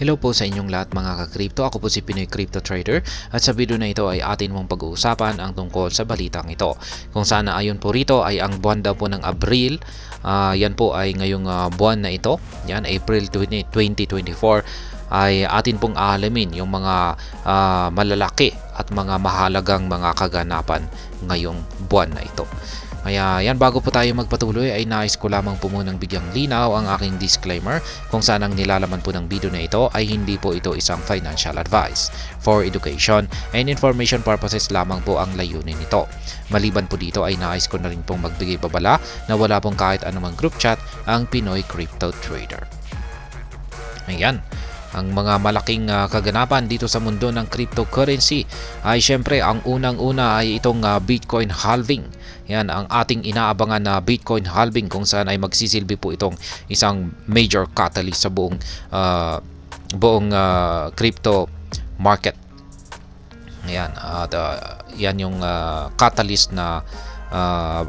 Hello po sa inyong lahat mga ka-crypto. Ako po si Pinoy Crypto Trader at sa video na ito ay atin mong pag-uusapan ang tungkol sa balitang ito. Kung saan ayon po rito ay ang buwan daw po ng Abril. Yan po ay ngayong buwan na ito. Yan, April 2024 ay atin pong aalamin yung mga malalaki at mga mahalagang mga kaganapan ngayong buwan na ito. Kaya yan, bago po tayo magpatuloy ay nais ko lamang po munang bigyang linaw ang aking disclaimer kung saan ang nilalaman po ng video na ito ay hindi po ito isang financial advice. For education and information purposes lamang po ang layunin nito. Maliban po dito ay nais ko na rin pong magbigay babala na wala pong kahit anumang group chat ang Pinoy Crypto Trader. Ayan. Ang mga malaking kaganapan dito sa mundo ng cryptocurrency ay syempre ang unang-una ay itong Bitcoin halving. Yan ang ating inaabangan na Bitcoin halving kung saan ay magsisilbi po itong isang major catalyst sa buong crypto market. Yan at yan yung catalyst na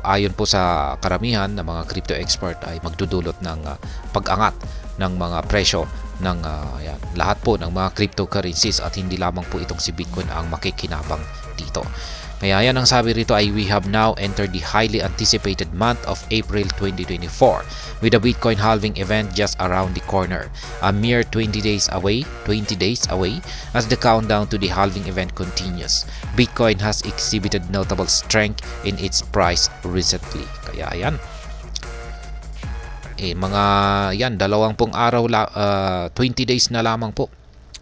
ayon po sa karamihan ng mga crypto expert ay magdudulot ng pag-angat ng mga presyo ng lahat po ng mga cryptocurrencies at hindi lamang po itong si Bitcoin ang makikinabang dito. Kaya yan ang sabi rito ay we have now entered the highly anticipated month of April 2024 with the Bitcoin halving event just around the corner. A mere 20 days away as the countdown to the halving event continues. Bitcoin has exhibited notable strength in its price recently. Kaya yan. Mga yan, 20 araw 20 days na lamang po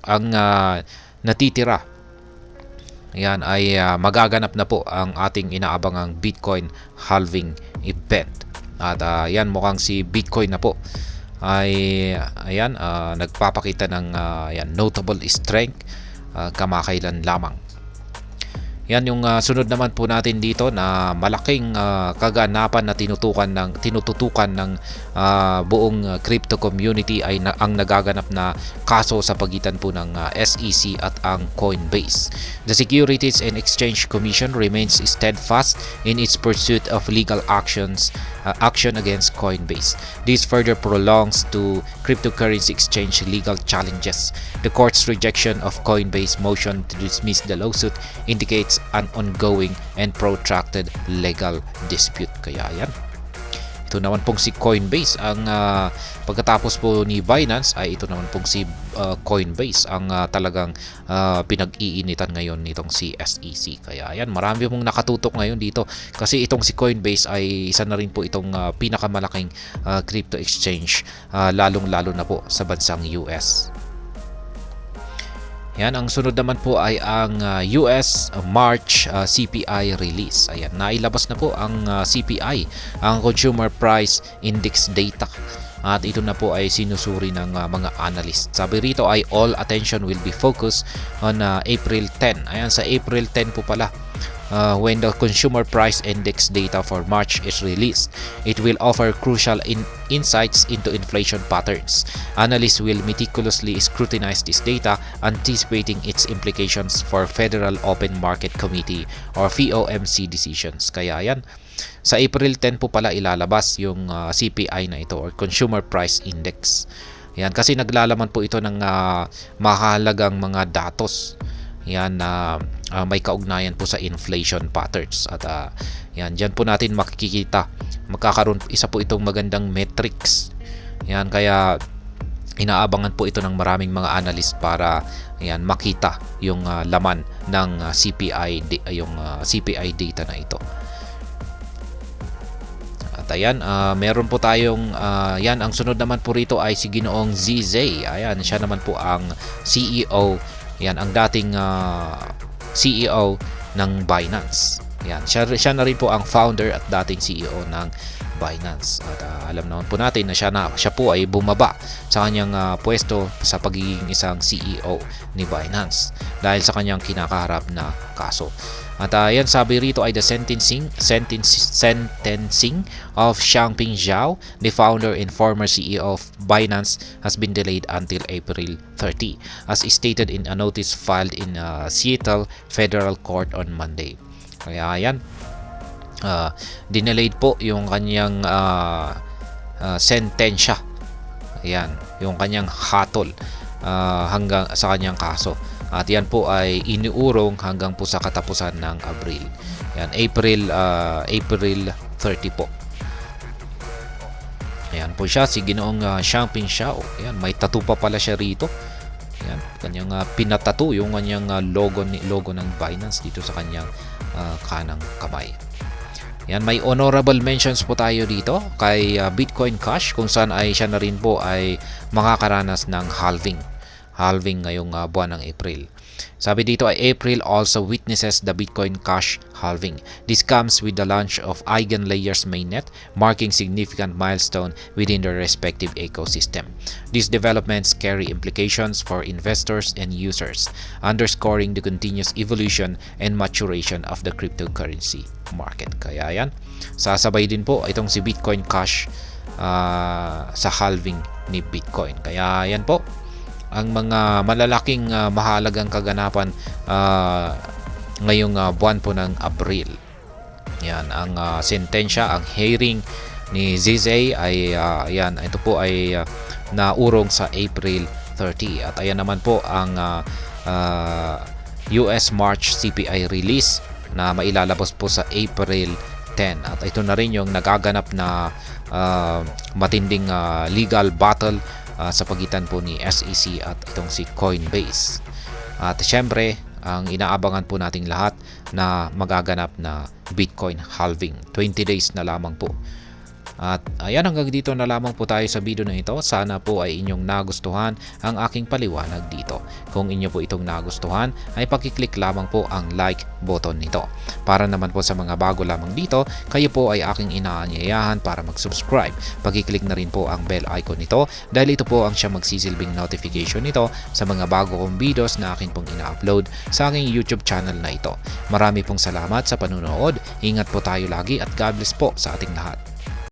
ang natitira. Yan ay magaganap na po ang ating inaabangang Bitcoin halving event. At yan, mukhang si Bitcoin na po ay ayan, nagpapakita ng notable strength kamakailan lamang. Yan yung sunod naman po natin dito na malaking kaganapan na tinututukan ng buong crypto community ay ang nagaganap na kaso sa pagitan po ng SEC at ang Coinbase. The Securities and Exchange Commission remains steadfast in its pursuit of legal action against Coinbase. This further prolongs to cryptocurrency exchange legal challenges. The court's rejection of Coinbase motion to dismiss the lawsuit indicates an ongoing and protracted legal dispute. Kaya yan. Ito naman pong si Coinbase ang pagkatapos po ni Binance ay ito naman pong si Coinbase ang talagang pinag-iinitan ngayon nitong si SEC. Kaya yan, marami pong nakatutok ngayon dito kasi itong si Coinbase ay isa na rin po itong pinakamalaking crypto exchange lalong-lalo na po sa bansang US. Yan, ang sunod naman po ay ang US March CPI release. Ayan, nailabas na po ang CPI, ang Consumer Price Index data. At ito na po ay sinusuri ng mga analyst. Sabi rito ay all attention will be focused on April 10. Ayan, sa April 10 po pala. When the Consumer Price Index data for March is released, it will offer crucial insights into inflation patterns. Analysts will meticulously scrutinize this data, anticipating its implications for Federal Open Market Committee or FOMC decisions. Kaya yan, sa April 10 po pala ilalabas yung CPI na ito or Consumer Price Index. Yan, kasi naglalaman po ito ng mahalagang mga datos. Yan na may kaugnayan po sa inflation patterns at yan, diyan po natin makikita, magkakaroon isa po itong magandang metrics. Yan, kaya inaabangan po ito ng maraming mga analyst para yan makita yung laman ng CPI CPI data na ito. At ayan, meron po tayong yan, ang sunod naman po rito ay si Ginoong ZZ. Ayan, siya naman po ang CEO. Yan, ang dating CEO ng Binance. Yan, siya na rin po ang founder at dating CEO ng Binance. At alam naman po natin na siya po ay bumaba sa kanyang pwesto sa pagiging isang CEO ni Binance dahil sa kanyang kinakaharap na kaso. At yan, sabi rito ay the sentencing of Changpeng Zhao, the founder and former CEO of Binance, has been delayed until April 30, as stated in a notice filed in Seattle Federal Court on Monday. Kaya yan, dinelayed po yung kanyang sentensya. Ayan, yung kanyang hatol hanggang sa kanyang kaso. At yan po ay iniurong hanggang po sa katapusan ng Abril. Yan, April 30 po. Ayan po siya, si Ginoong Xiangping Xiao. Ayan, may tattoo pa pala siya rito. Ayan, kanyang pinatattoo yung kanyang logo ng Binance dito sa kanyang kanang kamay. Yan, may honorable mentions po tayo dito kay Bitcoin Cash, kung saan ay siya na rin po ay makakaranas ng halving ngayong buwan ng April. Sabi dito ay April also witnesses the Bitcoin Cash halving. This comes with the launch of EigenLayer's mainnet, marking significant milestone within their respective ecosystem. These developments carry implications for investors and users, underscoring the continuous evolution and maturation of the cryptocurrency market. Kaya yan, sasabay din po itong si Bitcoin Cash sa halving ni Bitcoin. Kaya yan po ang mga malalaking mahalagang kaganapan ngayong buwan po ng Abril. Yan, ang sentensya, ang hearing ni ZZ ay ito po ay naurong sa April 30. At ayan naman po ang US March CPI release na mailalabas po sa April 10. At ito na rin yung nagaganap na matinding legal battle sa pagitan po ni SEC at itong si Coinbase. At syempre, ang inaabangan po nating lahat na magaganap na Bitcoin halving. 20 days na lamang po. At ayan, hanggang dito na lamang po tayo sa video na ito. Sana po ay inyong nagustuhan ang aking paliwanag dito. Kung inyo po itong nagustuhan, ay pakiclick lamang po ang like button nito. Para naman po sa mga bago lamang dito, kayo po ay aking inaanyayahan para mag-subscribe. Pakiclick na rin po ang bell icon nito dahil ito po ang siyang magsisilbing notification nito sa mga bago kong videos na akin pong ina-upload sa aking YouTube channel na ito. Marami pong salamat sa panunood. Ingat po tayo lagi at God bless po sa ating lahat.